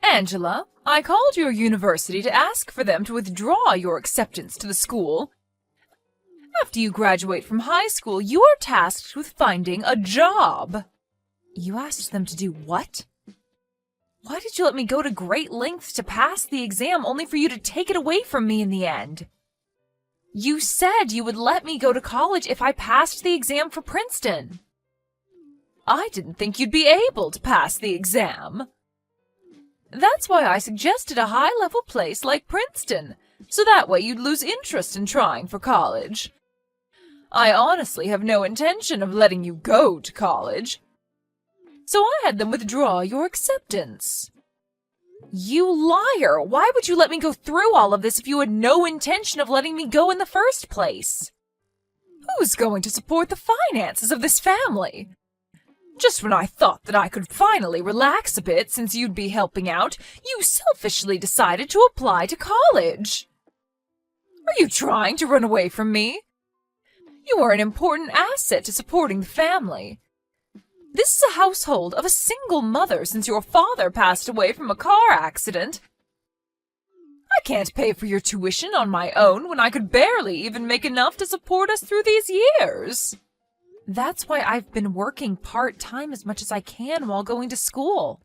Angela, I called your university to ask for them to withdraw your acceptance to the school. After you graduate from high school, you are tasked with finding a job. You asked them to do what? Why did you let me go to great lengths to pass the exam only for you to take it away from me in the end? You said you would let me go to college if I passed the exam for Princeton. I didn't think you'd be able to pass the exam. That's why I suggested a high-level place like Princeton, so that way you'd lose interest in trying for college. I honestly have no intention of letting you go to college. So I had them withdraw your acceptance. You liar! Why would you let me go through all of this if you had no intention of letting me go in the first place? Who's going to support the finances of this family? Just when I thought that I could finally relax a bit since you'd be helping out, you selfishly decided to apply to college. Are you trying to run away from me? You are an important asset to supporting the family. This is a household of a single mother since your father passed away from a car accident. I can't pay for your tuition on my own when I could barely even make enough to support us through these years. That's why I've been working part-time as much as I can while going to school.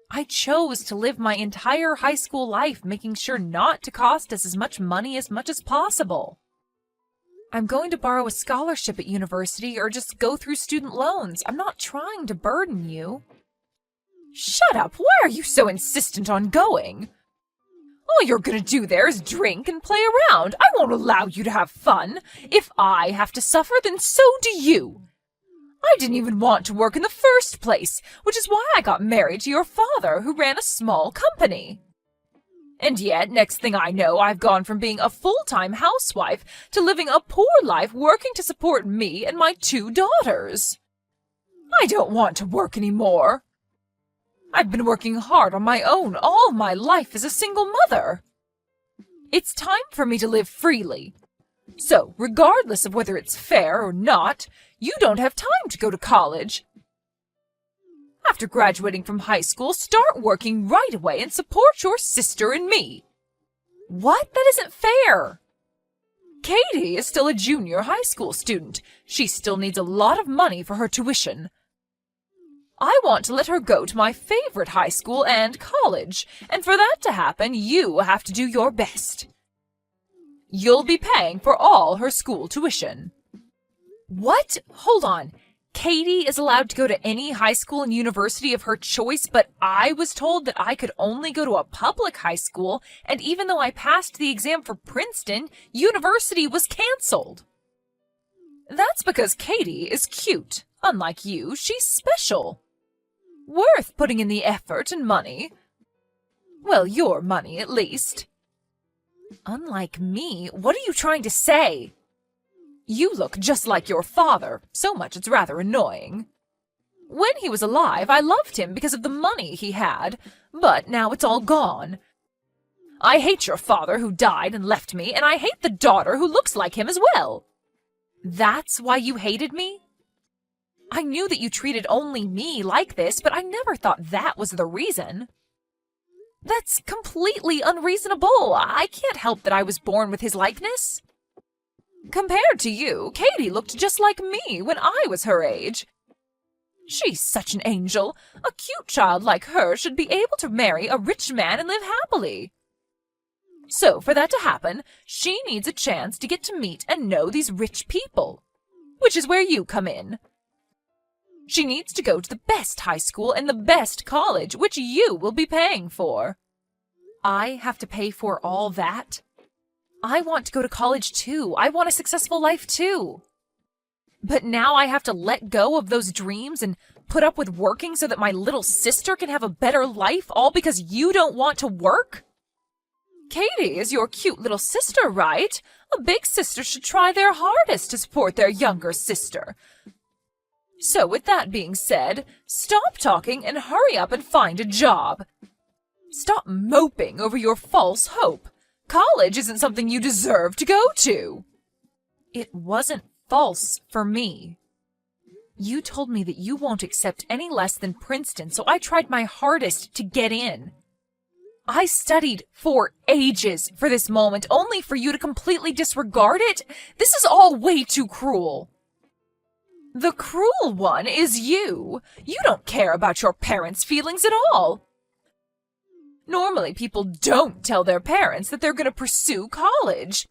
I chose to live my entire high school life making sure not to cost us as much money as possible. I'm going to borrow a scholarship at university or just go through student loans. I'm not trying to burden you. Shut up! Why are you so insistent on going? All you're gonna do there is drink and play around. I won't allow you to have fun. If I have to suffer, then so do you. I didn't even want to work in the first place, which is why I got married to your father, who ran a small company. And yet, next thing I know, I've gone from being a full-time housewife to living a poor life working to support me and my 2 daughters. I don't want to work anymore. I've been working hard on my own all my life as a single mother. It's time for me to live freely. So, regardless of whether it's fair or not, you don't have time to go to college. After graduating from high school, start working right away and support your sister and me. What? That isn't fair. Katie is still a junior high school student. She still needs a lot of money for her tuition. I want to let her go to my favorite high school and college, and for that to happen, you have to do your best. You'll be paying for all her school tuition. What? Hold on. Katie is allowed to go to any high school and university of her choice, but I was told that I could only go to a public high school, and even though I passed the exam for Princeton, university was canceled. That's because Katie is cute. Unlike you, she's special. Worth putting in the effort and money. Well, your money, at least. Unlike me? What are you trying to say? You look just like your father, so much it's rather annoying. When he was alive, I loved him because of the money he had, but now it's all gone. I hate your father who died and left me, and I hate the daughter who looks like him as well. That's why you hated me? I knew that you treated only me like this, but I never thought that was the reason. That's completely unreasonable. I can't help that I was born with his likeness. Compared to you, Katie looked just like me when I was her age. She's such an angel. A cute child like her should be able to marry a rich man and live happily. So, for that to happen, she needs a chance to get to meet and know these rich people, which is where you come in. She needs to go to the best high school and the best college, which you will be paying for. I have to pay for all that? I want to go to college too. I want a successful life too. But now I have to let go of those dreams and put up with working so that my little sister can have a better life, all because you don't want to work? Katie is your cute little sister, right? A big sister should try their hardest to support their younger sister. So with that being said, stop talking and hurry up and find a job. Stop moping over your false hope. College isn't something you deserve to go to. It wasn't false for me. You told me that you won't accept any less than Princeton, so I tried my hardest to get in. I studied for ages for this moment, only for you to completely disregard it? This is all way too cruel. The cruel one is you. You don't care about your parents' feelings at all. Normally, people don't tell their parents that they're going to pursue college.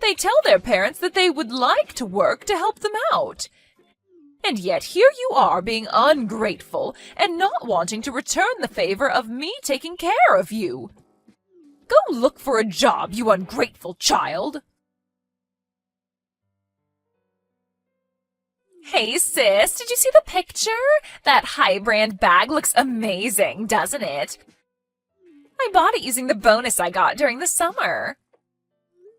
They tell their parents that they would like to work to help them out. And yet here you are being ungrateful and not wanting to return the favor of me taking care of you. Go look for a job, you ungrateful child. Hey sis, did you see the picture? That high-brand bag looks amazing, doesn't it? I bought it using the bonus I got during the summer.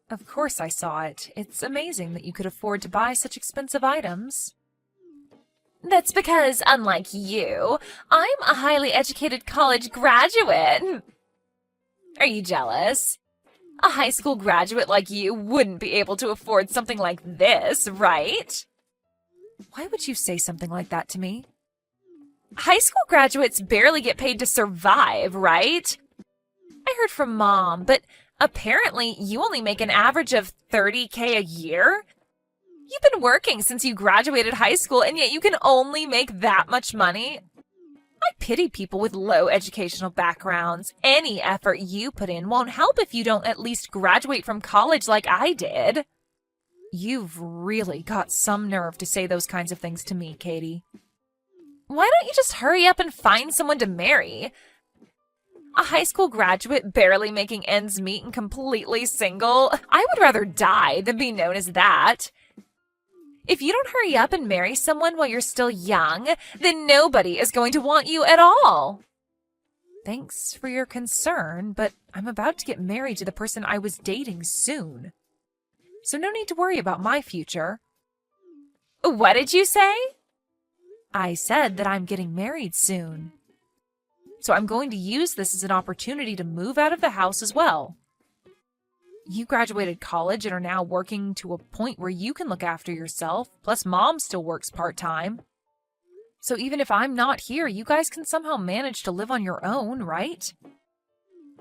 Of course I saw it. It's amazing that you could afford to buy such expensive items. That's because, unlike you, I'm a highly educated college graduate. Are you jealous? A high school graduate like you wouldn't be able to afford something like this, right? Why would you say something like that to me? High school graduates barely get paid to survive, right? I heard from Mom, but apparently you only make an average of $30K a year? You've been working since you graduated high school, and yet you can only make that much money? I pity people with low educational backgrounds. Any effort you put in won't help if you don't at least graduate from college like I did. You've really got some nerve to say those kinds of things to me, Katie. Why don't you just hurry up and find someone to marry? A high school graduate barely making ends meet and completely single? I would rather die than be known as that. If you don't hurry up and marry someone while you're still young, then nobody is going to want you at all. Thanks for your concern, but I'm about to get married to the person I was dating soon. So no need to worry about my future. What did you say? I said that I'm getting married soon. So I'm going to use this as an opportunity to move out of the house as well. You graduated college and are now working to a point where you can look after yourself, plus Mom still works part-time. So even if I'm not here, you guys can somehow manage to live on your own, right?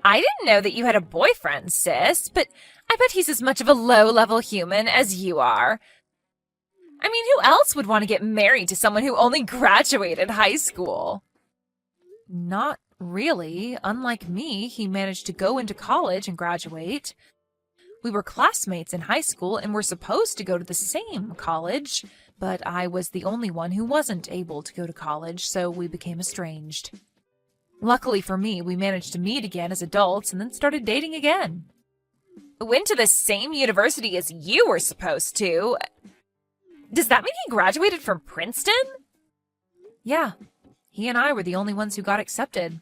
I didn't know that you had a boyfriend, sis, but I bet he's as much of a low-level human as you are. I mean, who else would want to get married to someone who only graduated high school? Not really. Unlike me, he managed to go into college and graduate. We were classmates in high school and were supposed to go to the same college, but I was the only one who wasn't able to go to college, so we became estranged. Luckily for me, we managed to meet again as adults and then started dating again. Went to the same university as you were supposed to. Does that mean he graduated from Princeton? Yeah, he and I were the only ones who got accepted.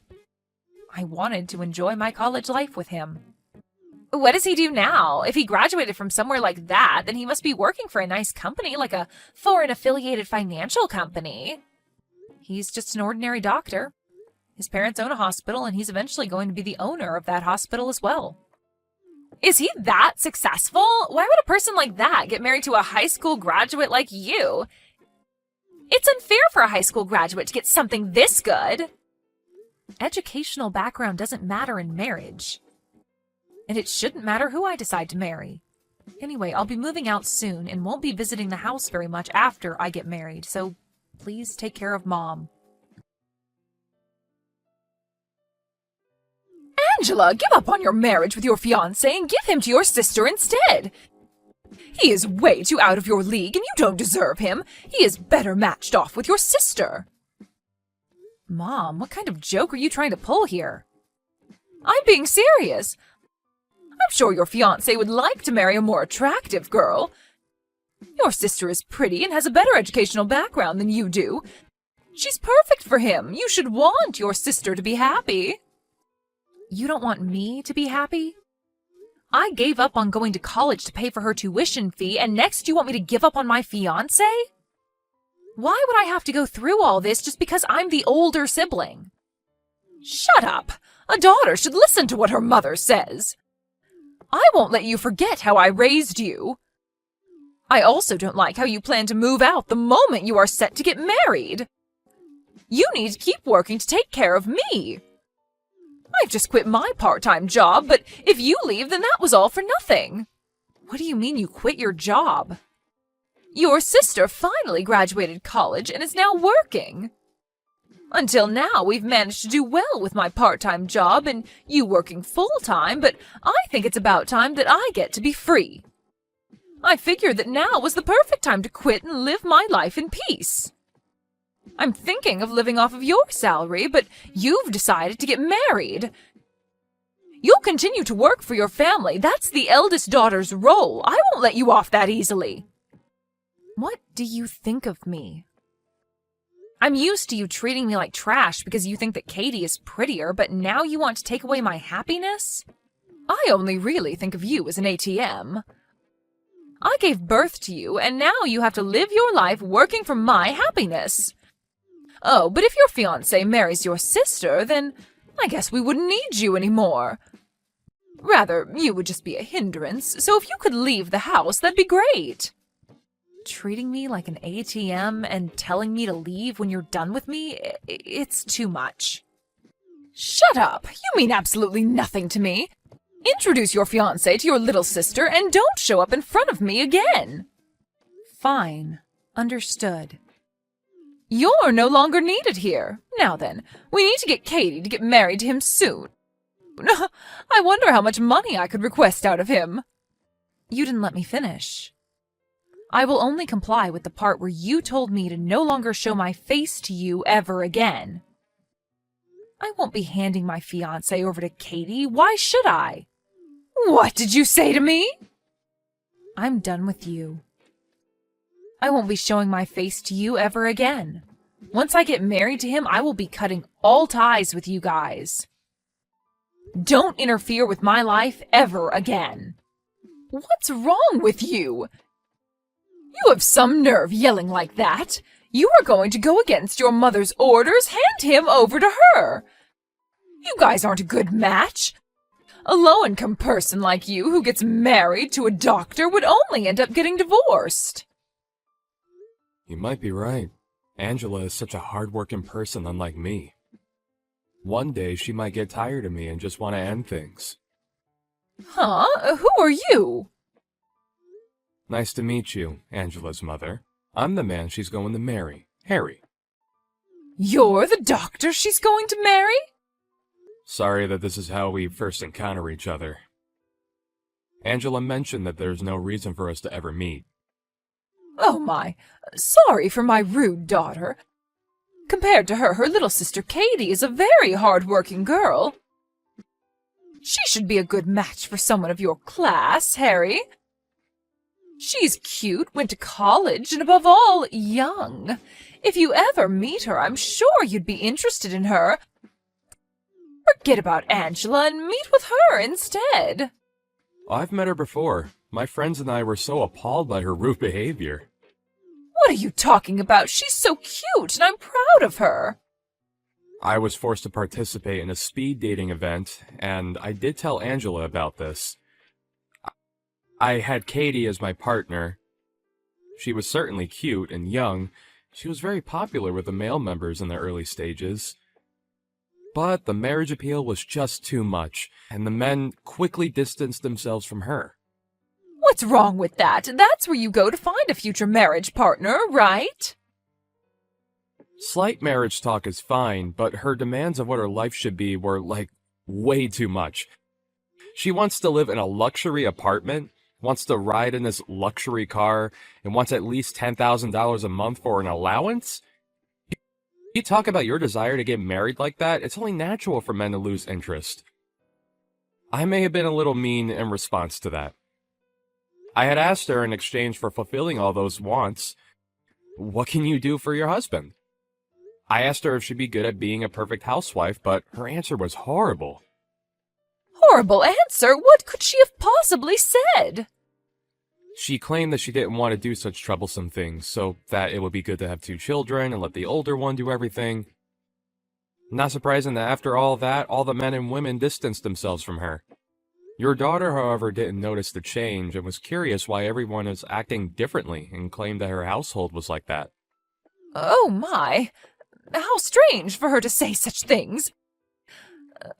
I wanted to enjoy my college life with him. What does he do now? If he graduated from somewhere like that, then he must be working for a nice company, like a foreign-affiliated financial company. He's just an ordinary doctor. His parents own a hospital, and he's eventually going to be the owner of that hospital as well. Is he that successful? Why would a person like that get married to a high school graduate like you? It's unfair for a high school graduate to get something this good. Educational background doesn't matter in marriage. And it shouldn't matter who I decide to marry. Anyway, I'll be moving out soon and won't be visiting the house very much after I get married, so please take care of Mom. Angela, give up on your marriage with your fiancé and give him to your sister instead. He is way too out of your league and you don't deserve him. He is better matched off with your sister. Mom, what kind of joke are you trying to pull here? I'm being serious. I'm sure your fiancé would like to marry a more attractive girl. Your sister is pretty and has a better educational background than you do. She's perfect for him. You should want your sister to be happy. You don't want me to be happy? I gave up on going to college to pay for her tuition fee, and next you want me to give up on my fiancé? Why would I have to go through all this just because I'm the older sibling? Shut up! A daughter should listen to what her mother says. I won't let you forget how I raised you. I also don't like how you plan to move out the moment you are set to get married. You need to keep working to take care of me. I've just quit my part-time job, but if you leave, then that was all for nothing. What do you mean you quit your job? Your sister finally graduated college and is now working. Until now, we've managed to do well with my part-time job and you working full-time, but I think it's about time that I get to be free. I figured that now was the perfect time to quit and live my life in peace. I'm thinking of living off of your salary, but you've decided to get married. You'll continue to work for your family. That's the eldest daughter's role. I won't let you off that easily. What do you think of me? I'm used to you treating me like trash because you think that Katie is prettier, but now you want to take away my happiness? I only really think of you as an ATM. I gave birth to you, and now you have to live your life working for my happiness. Oh, but if your fiancé marries your sister, then I guess we wouldn't need you anymore. Rather, you would just be a hindrance, so if you could leave the house, that'd be great. Treating me like an ATM and telling me to leave when you're done with me, it's too much. Shut up! You mean absolutely nothing to me. Introduce your fiancé to your little sister and don't show up in front of me again. Fine. Understood. You're no longer needed here. Now then, we need to get Katie to get married to him soon. I wonder how much money I could request out of him. You didn't let me finish. I will only comply with the part where you told me to no longer show my face to you ever again. I won't be handing my fiancé over to Katie. Why should I? What did you say to me? I'm done with you. I won't be showing my face to you ever again. Once I get married to him, I will be cutting all ties with you guys. Don't interfere with my life ever again. What's wrong with you? You have some nerve yelling like that. You are going to go against your mother's orders. Hand him over to her. You guys aren't a good match. A low-income person like you who gets married to a doctor would only end up getting divorced. You might be right. Angela is such a hard-working person unlike me. One day she might get tired of me and just want to end things. Huh? Who are you? Nice to meet you, Angela's mother. I'm the man she's going to marry, Harry. You're the doctor she's going to marry? Sorry that this is how we first encounter each other. Angela mentioned that there's no reason for us to ever meet. Oh my, sorry for my rude daughter. Compared to her, her little sister Katie is a very hard-working girl. She should be a good match for someone of your class, Harry. She's cute, went to college, and above all, young. If you ever meet her, I'm sure you'd be interested in her. Forget about Angela and meet with her instead. I've met her before. My friends and I were so appalled by her rude behavior. What are you talking about? She's so cute, and I'm proud of her. I was forced to participate in a speed dating event, and I did tell Angela about this. I had Katie as my partner. She was certainly cute and young. She was very popular with the male members in the early stages. But the marriage appeal was just too much, and the men quickly distanced themselves from her. What's wrong with that? That's where you go to find a future marriage partner, right? Slight marriage talk is fine, but her demands of what her life should be were, way too much. She wants to live in a luxury apartment, wants to ride in this luxury car, and wants at least $10,000 a month for an allowance? You talk about your desire to get married like that, it's only natural for men to lose interest. I may have been a little mean in response to that. I had asked her in exchange for fulfilling all those wants, what can you do for your husband? I asked her if she'd be good at being a perfect housewife, but her answer was horrible. Horrible answer? What could she have possibly said? She claimed that she didn't want to do such troublesome things, so that it would be good to have 2 children and let the older one do everything. Not surprising that after all that, all the men and women distanced themselves from her. Your daughter, however, didn't notice the change and was curious why everyone is acting differently and claimed that her household was like that. Oh my, how strange for her to say such things.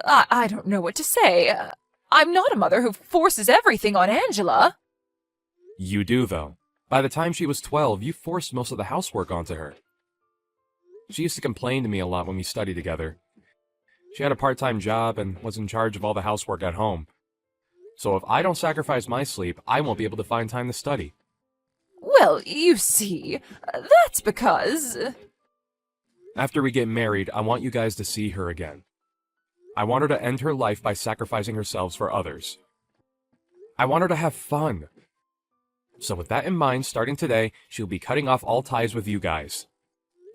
I don't know what to say. I'm not a mother who forces everything on Angela. You do, though. By the time she was 12, you forced most of the housework onto her. She used to complain to me a lot when we studied together. She had a part-time job and was in charge of all the housework at home. So if I don't sacrifice my sleep, I won't be able to find time to study. Well, you see, that's because... After we get married, I want you guys to see her again. I want her to end her life by sacrificing herself for others. I want her to have fun. So with that in mind, starting today, she'll be cutting off all ties with you guys.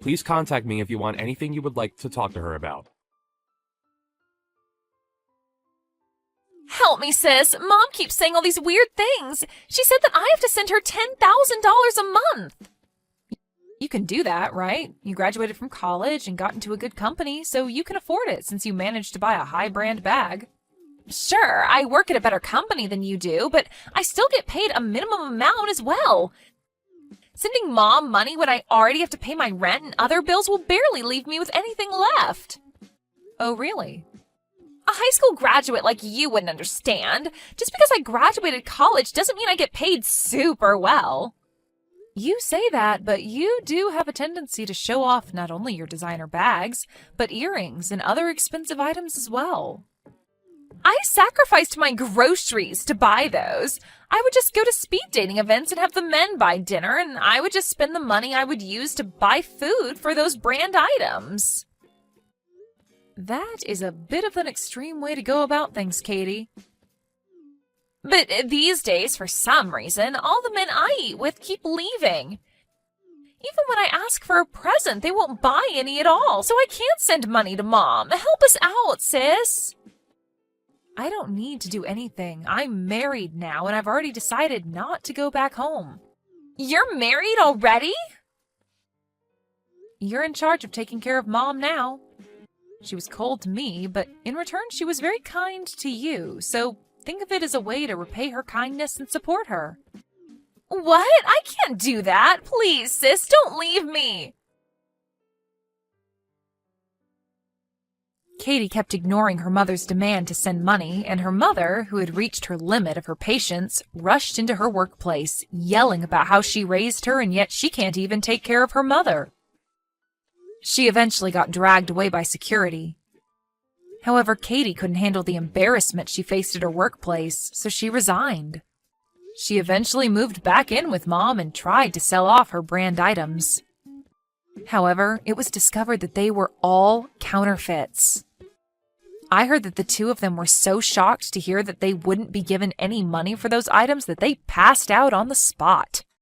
Please contact me if you want anything you would like to talk to her about. Help me, sis. Mom keeps saying all these weird things. She said that I have to send her $10,000 a month. You can do that, right? You graduated from college and got into a good company, so you can afford it since you managed to buy a high-brand bag. Sure, I work at a better company than you do, but I still get paid a minimum amount as well. Sending Mom money when I already have to pay my rent and other bills will barely leave me with anything left. Oh, really? A high school graduate like you wouldn't understand. Just because I graduated college doesn't mean I get paid super well. You say that, but you do have a tendency to show off not only your designer bags, but earrings and other expensive items as well. I sacrificed my groceries to buy those. I would just go to speed dating events and have the men buy dinner, and I would just spend the money I would use to buy food for those brand items. That is a bit of an extreme way to go about things, Katie. But these days, for some reason, all the men I eat with keep leaving. Even when I ask for a present, they won't buy any at all, so I can't send money to Mom. Help us out, sis. I don't need to do anything. I'm married now, and I've already decided not to go back home. You're married already? You're in charge of taking care of Mom now. She was cold to me, but in return she was very kind to you, so think of it as a way to repay her kindness and support her. What? I can't do that. Please, sis, don't leave me. Katie kept ignoring her mother's demand to send money, and her mother, who had reached her limit of her patience, rushed into her workplace, yelling about how she raised her and yet she can't even take care of her mother. She eventually got dragged away by security. However, Katie couldn't handle the embarrassment she faced at her workplace, so she resigned. She eventually moved back in with Mom and tried to sell off her brand items. However, it was discovered that they were all counterfeits. I heard that the two of them were so shocked to hear that they wouldn't be given any money for those items that they passed out on the spot.